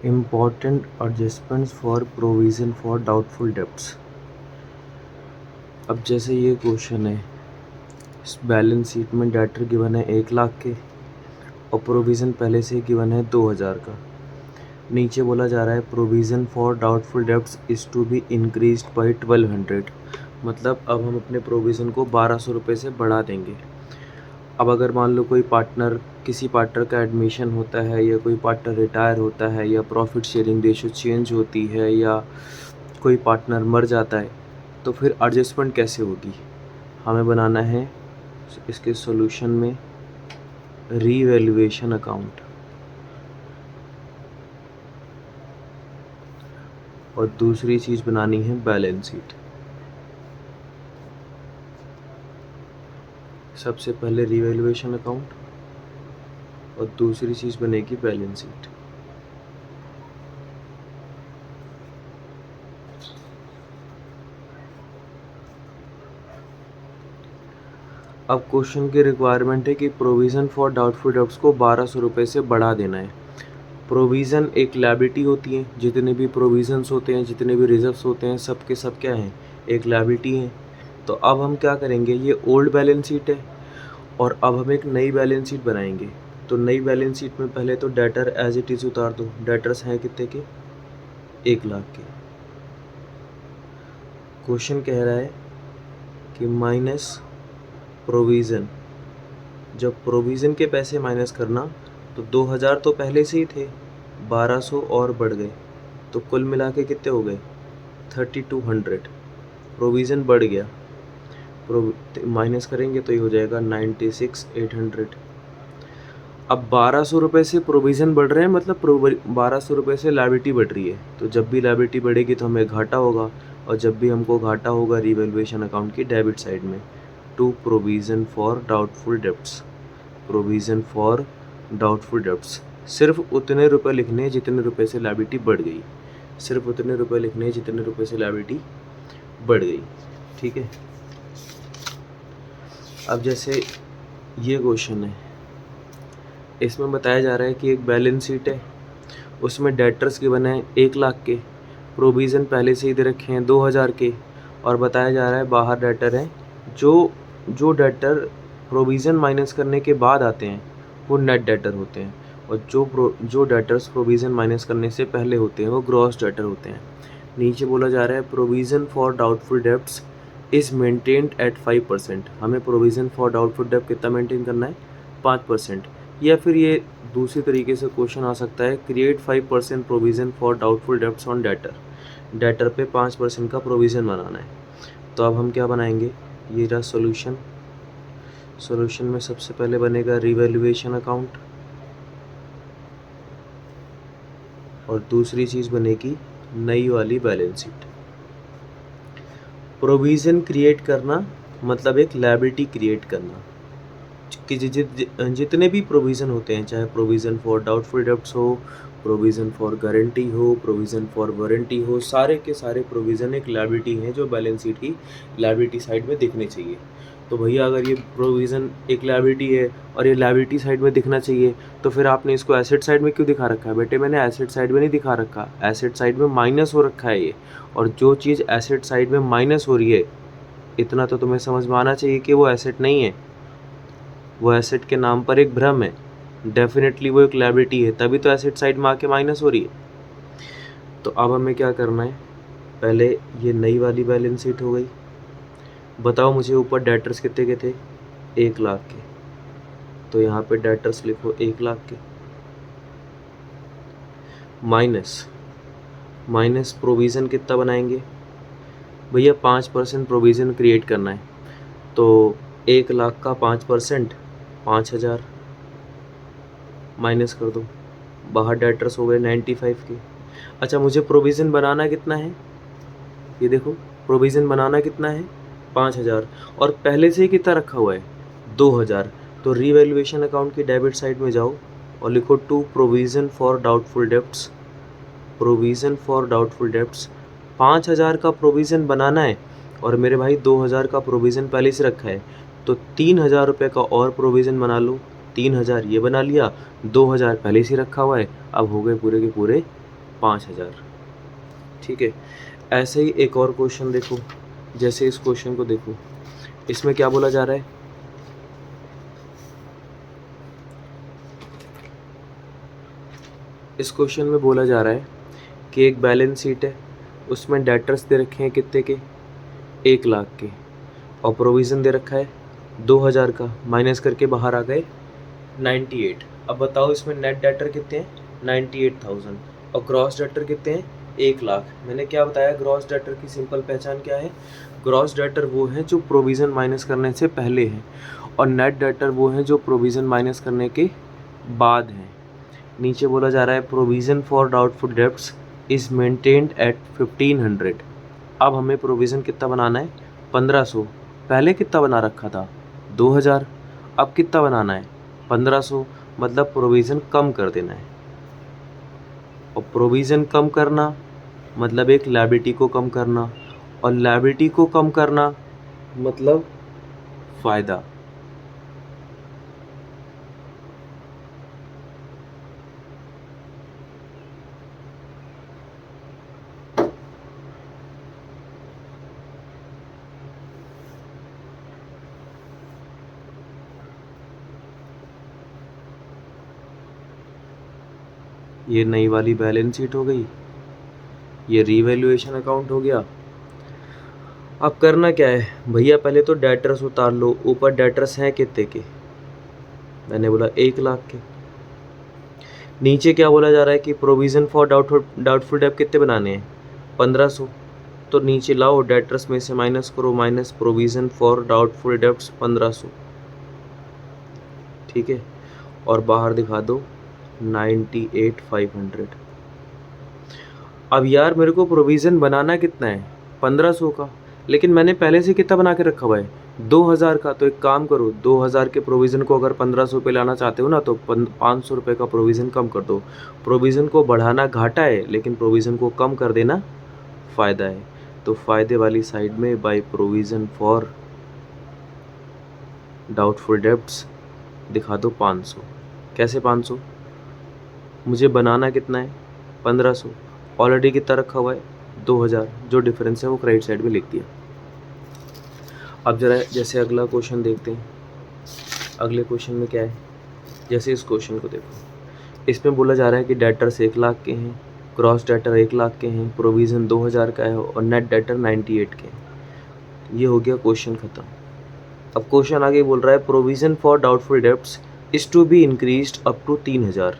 Important adjustments for provision for doubtful debts. अब जैसे ये क्वेश्चन है, इस बैलेंस शीट में डेटर गिवन है 1,00,000 के और प्रोविज़न पहले से गिवन है 2,000 का। नीचे बोला जा रहा है provision for doubtful debts is to be increased by 1,200। मतलब अब हम अपने प्रोविज़न को 1,200 रुपये से बढ़ा देंगे। अब अगर मान लो किसी पार्टनर का एडमिशन होता है या कोई पार्टनर रिटायर होता है या प्रॉफिट शेयरिंग रेशो चेंज होती है या कोई पार्टनर मर जाता है, तो फिर एडजस्टमेंट कैसे होगी? हमें बनाना है इसके सॉल्यूशन में रीवैल्यूएशन अकाउंट और दूसरी चीज़ बनानी है बैलेंस शीट। सबसे पहले रीवैल्यूएशन अकाउंट और दूसरी चीज़ बनेगी बैलेंस शीट। अब क्वेश्चन की रिक्वायरमेंट है कि प्रोविज़न फॉर डाउटफुल डेब्ट्स को 1,200 रुपये से बढ़ा देना है। प्रोविज़न एक लायबिलिटी होती है, जितने भी प्रोविज़न्स होते हैं, जितने भी रिजर्व्स होते हैं, सब के सब क्या हैं? एक लायबिलिटी हैं। तो अब हम क्या करेंगे, ये ओल्ड बैलेंस शीट है और अब हम एक नई बैलेंस शीट बनाएंगे। तो नई बैलेंस शीट में पहले तो डेटर एज इट इज़ उतार दो। डेटर्स हैं कितने के? 1,00,000 के। क्वेश्चन कह रहा है कि माइनस प्रोविज़न, जब प्रोविज़न के पैसे माइनस करना तो 2,000 तो पहले से ही थे, 1,200 और बढ़ गए, तो कुल मिला के कितने हो गए? 3,200। प्रोविज़न बढ़ गया, माइनस करेंगे तो ये हो जाएगा 96,800। अब 1,200 रुपये से प्रोविज़न बढ़ रहे हैं, मतलब 1,200 रुपये से लायबिलिटी बढ़ रही है। तो जब भी लायबिलिटी बढ़ेगी तो हमें घाटा होगा, और जब भी हमको घाटा होगा रीवैल्यूएशन अकाउंट की डेबिट साइड में to provision for doubtful debts. Provision for doubtful debts सिर्फ उतने रुपए लिखने हैं जितने रुपए से लायबिलिटी बढ़ गई। सिर्फ उतने रुपए लिखने हैं जितने रुपए से लायबिलिटी बढ़ गई। ठीक है। अब जैसे ये क्वेश्चन है, इसमें बताया जा रहा है कि एक बैलेंस शीट है, उसमें डेटर्स के बने हैं 1,00,000 के, प्रोविज़न पहले से ही दे रखे हैं 2,000 के, और बताया जा रहा है बाहर डेटर हैं जो डेटर प्रोविज़न माइनस करने के बाद आते हैं वो नेट डेटर होते हैं, और जो डेटर्स प्रोविज़न माइनस करने से पहले होते हैं वो ग्रॉस डेटर होते हैं। नीचे बोला जा रहा है provision for doubtful debts is maintained eight 5%। हमें प्रोविज़न फॉर डाउटफुल डेब्ट कितना मेंटेन करना है? 5%। या फिर ये दूसरी तरीके से क्वेश्चन आ सकता है, create 5% provision for doubtful debts on debtor पे 5% का प्रोविज़न बनाना है। तो अब हम क्या बनाएंगे, ये रहा सॉल्यूशन में सबसे पहले बनेगा रीवैल्यूएशन अकाउंट और दूसरी चीज़ बनेगी नई वाली बैलेंस शीट। प्रोविज़न क्रिएट करना मतलब एक लायबिलिटी क्रिएट करना कि जितने भी प्रोविज़न होते हैं, चाहे प्रोविज़न फॉर डाउटफुल डेब्ट्स हो, प्रोविज़न फॉर गारंटी हो, प्रोविज़न फॉर वारंटी हो, सारे के सारे प्रोविज़न एक लायबिलिटी हैं जो बैलेंस शीट की लायबिलिटी साइड में दिखने चाहिए। तो भैया अगर ये प्रोविज़न एक लायबिलिटी है और ये लायबिलिटी साइड में दिखना चाहिए, तो फिर आपने इसको एसेट साइड में क्यों दिखा रखा है? बेटे मैंने एसेट साइड में नहीं दिखा रखा, एसेट साइड में माइनस हो रखा है ये। और जो चीज़ एसेट साइड में माइनस हो रही है, इतना तो तुम्हें समझ में आना चाहिए कि वो एसेट नहीं है, वो एसेट के नाम पर एक भ्रम है। डेफिनेटली वो एक लायबिलिटी है, तभी तो एसेट साइड में आके माइनस हो रही है। तो अब हमें क्या करना है, पहले ये नई वाली बैलेंस शीट हो गई। बताओ मुझे ऊपर डेटर्स कितने के थे? 1,00,000 के। तो यहाँ पे डेटर्स लिखो 1,00,000 के, माइनस प्रोविज़न कितना बनाएंगे भैया? 5% प्रोविज़न क्रिएट करना है, तो 1,00,000 का 5% 5,000 माइनस कर दो। बाहर डेटर्स हो गए 95 के। अच्छा मुझे प्रोविज़न बनाना कितना है? ये देखो प्रोविज़न बनाना कितना है? 5,000, और पहले से ही कितना रखा हुआ है? 2,000। तो रीवैल्यूएशन अकाउंट की डेबिट साइड में जाओ और लिखो to provision for doubtful debts. Provision for doubtful debts 5,000 का प्रोविज़न बनाना है और मेरे भाई 2,000 का प्रोविज़न पहले से रखा है, तो 3,000 रुपये का और प्रोविज़न बना लो। 3,000 ये बना लिया, 2,000 पहले से रखा हुआ है, अब हो गए पूरे के पूरे 5,000। ठीक है, ऐसे ही एक और क्वेश्चन देखो, जैसे इस क्वेश्चन को देखो, इसमें क्या बोला जा रहा है, इस क्वेश्चन में बोला जा रहा है कि एक बैलेंस शीट है, उसमें डेटर्स दे रखे हैं कितने के, 1,00,000 के, और प्रोविज़न दे रखा है 2,000 का, माइनस करके बाहर आ गए 98। अब बताओ इसमें नेट डेटर कितने हैं, 98,000, और ग्रॉस डेटर कितने हैं, 1,00,000। मैंने क्या बताया, ग्रॉस डेटर की सिंपल पहचान क्या है, ग्रॉस डेटर वो है जो प्रोविज़न माइनस करने से पहले है, और नेट डेटर वो है जो प्रोविज़न माइनस करने के बाद है। नीचे बोला जा रहा है provision for doubtful debts is maintained eight 1500। अब हमें प्रोविज़न कितना बनाना है, 1500। पहले कितना बना रखा था, 2,000। अब कितना बनाना है, 1500, मतलब प्रोविज़न कम कर देना है। और प्रोविज़न कम करना मतलब एक लायबिलिटी को कम करना, और लायबिलिटी को कम करना मतलब फ़ायदा। ये नई वाली बैलेंस शीट हो गई, ये रीवैल्यूएशन अकाउंट हो गया। अब करना क्या है भैया, पहले तो डेटर्स उतार लो। ऊपर डेटर्स हैं कितने के, मैंने बोला 1,00,000 के। नीचे क्या बोला जा रहा है कि प्रोविज़न फॉर डाउटफुल डेब्ट कितने बनाने हैं, 1500। तो नीचे लाओ, डेटर्स में से माइनस करो, minus provision for doubtful debts 1500। ठीक है, और बाहर दिखा दो 98,500। अब यार मेरे को प्रोविज़न बनाना कितना है, 1500 का, लेकिन मैंने पहले से कितना बना के रखा हुआ है, 2,000 का। तो एक काम करो, 2,000 के प्रोविज़न को अगर 1500 पे लाना चाहते हो ना, तो 500 रुपये का प्रोविज़न कम कर दो। प्रोविज़न को बढ़ाना घाटा है, लेकिन प्रोविज़न को कम कर देना फ़ायदा है। तो फ़ायदे वाली साइड में by provision for doubtful debts दिखा दो 500। कैसे 500, मुझे बनाना कितना है, 1500, ऑलरेडी कितना रखा हुआ है, 2,000। जो डिफरेंस है वो क्रेडिट साइड में लिख दिया। अब जरा जैसे अगला क्वेश्चन देखते हैं। अगले क्वेश्चन में क्या है, जैसे इस क्वेश्चन को देखो, इसमें बोला जा रहा है कि डेटर्स 1,00,000 के हैं, क्रॉस डेटर 1,00,000 के हैं, प्रोविज़न 2,000 का है, और नेट डेटर 98 के हैं। ये हो गया क्वेश्चन ख़त्म। अब क्वेश्चन आगे बोल रहा है provision for doubtful debts is to be increased up to 3,000।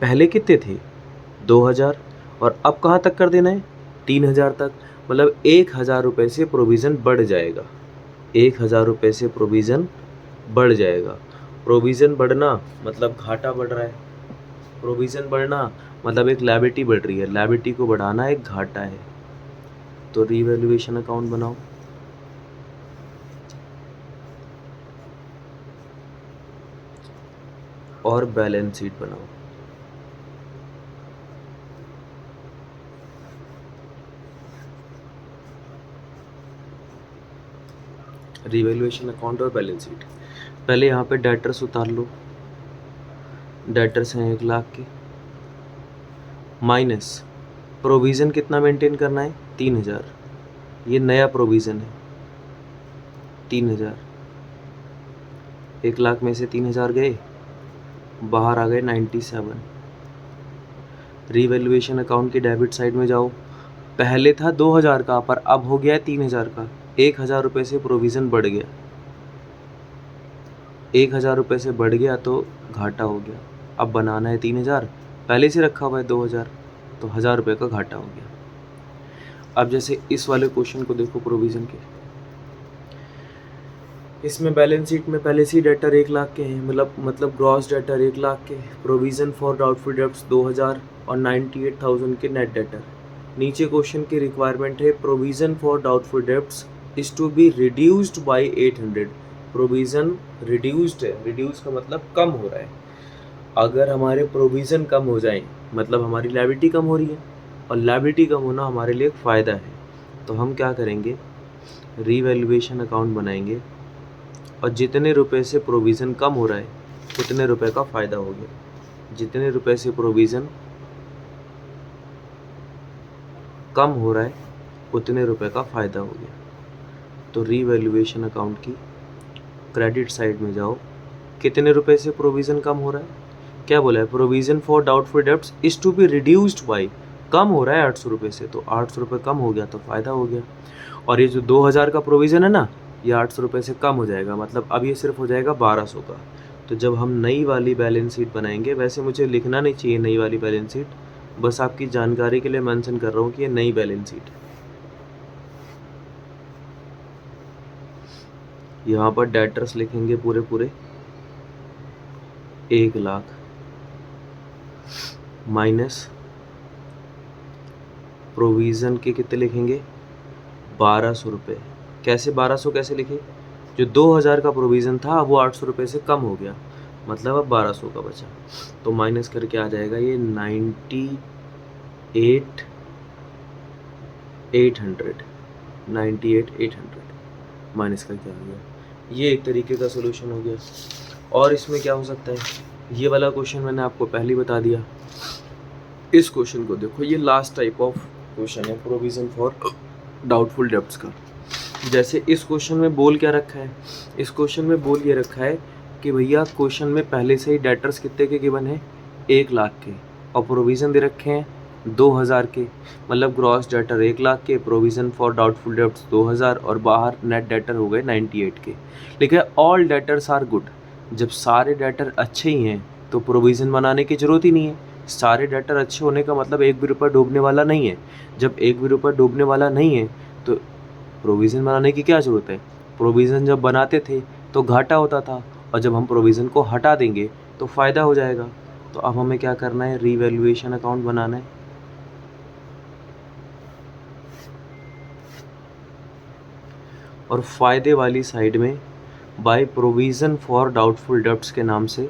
पहले कितने थे, 2,000, और अब कहाँ तक कर देना है, 3,000 तक। मतलब 1,000 रुपये से प्रोविज़न बढ़ जाएगा, 1,000 रुपये से प्रोविज़न बढ़ जाएगा। प्रोविज़न बढ़ना मतलब घाटा बढ़ रहा है, प्रोविज़न बढ़ना मतलब एक लायबिलिटी बढ़ रही है, लायबिलिटी को बढ़ाना एक घाटा है। तो रीवैल्यूएशन अकाउंट बनाओ, और बैलेंस शीट बनाओ। रिवैल्यूएशन अकाउंट और बैलेंस शीट। पहले यहाँ पे डेटर्स उतार लो, डेटर्स हैं 1,00,000 के, माइनस प्रोविज़न कितना मेंटेन करना है, 3,000। ये नया प्रोविज़न है 3,000। 1,00,000 में से 3,000 गए, बाहर आ गए 97। रीवैल्यूएशन अकाउंट की डेबिट साइड में जाओ, पहले था 2,000 का, पर अब हो गया है 3,000 का। 1,000 रुपये से प्रोविज़न बढ़ गया, 1,000 रुपये से बढ़ गया तो घाटा हो गया। अब बनाना है 3,000, पहले से रखा हुआ है 2,000, तो 1,000 रुपये का घाटा हो गया। अब जैसे इस वाले क्वेश्चन को देखो प्रोविज़न के, इसमें बैलेंस शीट में पहले से डेटर 1,00,000 के हैं, मतलब ग्रॉस डेटर 1,00,000 के, प्रोविज़न फॉर डाउटफुल डेब्ट्स 2,000, और 98,000 के नेट डेटर। नीचे क्वेश्चन की रिक्वायरमेंट है provision for doubtful debts is to be reduced by 800। Provision reduced है, रिड्यूस का मतलब कम हो रहा है। अगर हमारे प्रोविज़न कम हो जाए मतलब हमारी लायबिलिटी कम हो रही है, और लायबिलिटी कम होना हमारे लिए एक फ़ायदा है। तो हम क्या करेंगे, रीवैल्यूएशन अकाउंट बनाएंगे, और जितने रुपए से प्रोविज़न कम हो रहा है उतने रुपए का फ़ायदा हो गया। जितने रुपए से प्रोविज़न कम हो रहा है उतने रुपए का फ़ायदा हो गया। तो रीवैल्यूएशन अकाउंट की क्रेडिट साइड में जाओ, कितने रुपए से प्रोविज़न कम हो रहा है? क्या बोला है? Provision for doubtful debts is to be reduced by, कम हो रहा है 800 रुपये से, तो 800 रुपये कम हो गया तो फ़ायदा हो गया। और ये जो 2000 का प्रोविज़न है ना, ये 800 रुपये से कम हो जाएगा, मतलब अब ये सिर्फ हो जाएगा 1200 का। तो जब हम नई वाली बैलेंस शीट बनाएंगे, वैसे मुझे लिखना नहीं चाहिए नई वाली बैलेंस शीट, बस आपकी जानकारी के लिए मेंशन कर रहा हूँ कि ये नई बैलेंस शीट है। यहाँ पर डेटर्स लिखेंगे पूरे 1 लाख माइनस प्रोविज़न के कितने लिखेंगे? 1200 रुपये। कैसे 1200 कैसे लिखे? जो 2000 का प्रोविज़न था वो 800 रुपये से कम हो गया, मतलब अब 1200 का बचा, तो माइनस करके आ जाएगा ये 98,800 माइनस करके आ गया। ये एक तरीके का सोल्यूशन हो गया। और इसमें क्या हो सकता है, ये वाला क्वेश्चन मैंने आपको पहले ही बता दिया। इस क्वेश्चन को देखो, ये लास्ट टाइप ऑफ क्वेश्चन है प्रोविज़न फॉर डाउटफुल डेब्ट्स का। जैसे इस क्वेश्चन में बोल क्या रखा है? इस क्वेश्चन में बोल ये रखा है कि भैया क्वेश्चन में पहले से ही डेटर्स कितने के गिवन है? 1 लाख के, और प्रोविज़न दे रखे हैं 2000 के, मतलब ग्रॉस डेटर 1 लाख के, प्रोविज़न फॉर डाउटफुल डेब्ट्स 2000, और बाहर नेट डेटर हो गए 98 के। लिखा है ऑल डेटर्स आर गुड। जब सारे डेटर अच्छे ही हैं तो प्रोविज़न बनाने की ज़रूरत ही नहीं है। सारे डेटर अच्छे होने का मतलब एक भी रुपया डूबने वाला नहीं है। जब एक भी रुपया डूबने वाला नहीं है तो प्रोविज़न बनाने की क्या ज़रूरत है? प्रोविज़न जब बनाते थे तो घाटा होता था, और जब हम प्रोविज़न को हटा देंगे तो फ़ायदा हो जाएगा। तो अब हमें क्या करना है? रीवैल्यूएशन अकाउंट बनाना है। और फ़ायदे वाली साइड में by provision for doubtful debts के नाम से,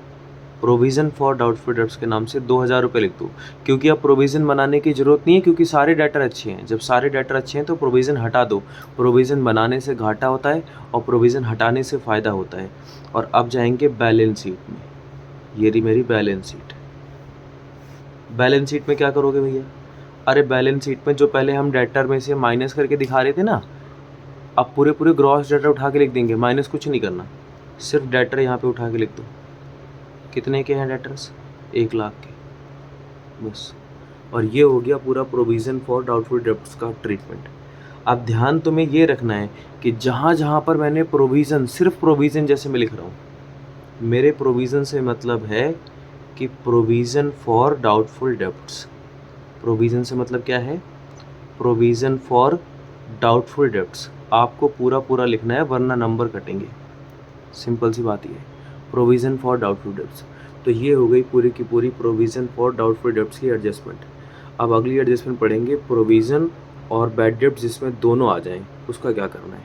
प्रोविज़न फॉर डाउटफुल डेब्ट्स के नाम से 2000 रुपये लिख दो, क्योंकि अब प्रोविज़न बनाने की ज़रूरत नहीं है, क्योंकि सारे डेटर अच्छे हैं। जब सारे डेटर अच्छे हैं तो प्रोविज़न हटा दो। प्रोविज़न बनाने से घाटा होता है और प्रोविज़न हटाने से फ़ायदा होता है। और अब जाएंगे बैलेंस शीट में। ये रही मेरी बैलेंस शीट। बैलेंस शीट में क्या करोगे भैया? अरे बैलेंस शीट में जो पहले हम डेटर में से माइनस करके दिखा रहे थे ना, अब पूरे ग्रॉस डेटर उठा के लिख देंगे, माइनस कुछ नहीं करना, सिर्फ डेटर यहाँ पे उठा के लिख दो। कितने के हैं डेटर्स? 1 लाख के, बस। और ये हो गया पूरा प्रोविज़न फॉर डाउटफुल डेब्ट्स का ट्रीटमेंट। अब ध्यान तुम्हें ये रखना है कि जहाँ जहाँ पर मैंने प्रोविज़न, सिर्फ प्रोविज़न जैसे मैं लिख रहा हूँ, मेरे प्रोविज़न से मतलब है कि provision for doubtful debts. Provision से मतलब क्या है? Provision for doubtful debts. आपको पूरा लिखना है, वरना नंबर कटेंगे। सिंपल सी बात ये है, प्रोविज़न फॉर डाउटफुल डेब्ट्स। तो ये हो गई पूरी की पूरी प्रोविज़न फॉर डाउटफुल डेब्ट्स की एडजस्टमेंट। अब अगली एडजस्टमेंट पढ़ेंगे प्रोविज़न और बैड डेब्ट्स, जिसमें दोनों आ जाएं, उसका क्या करना है।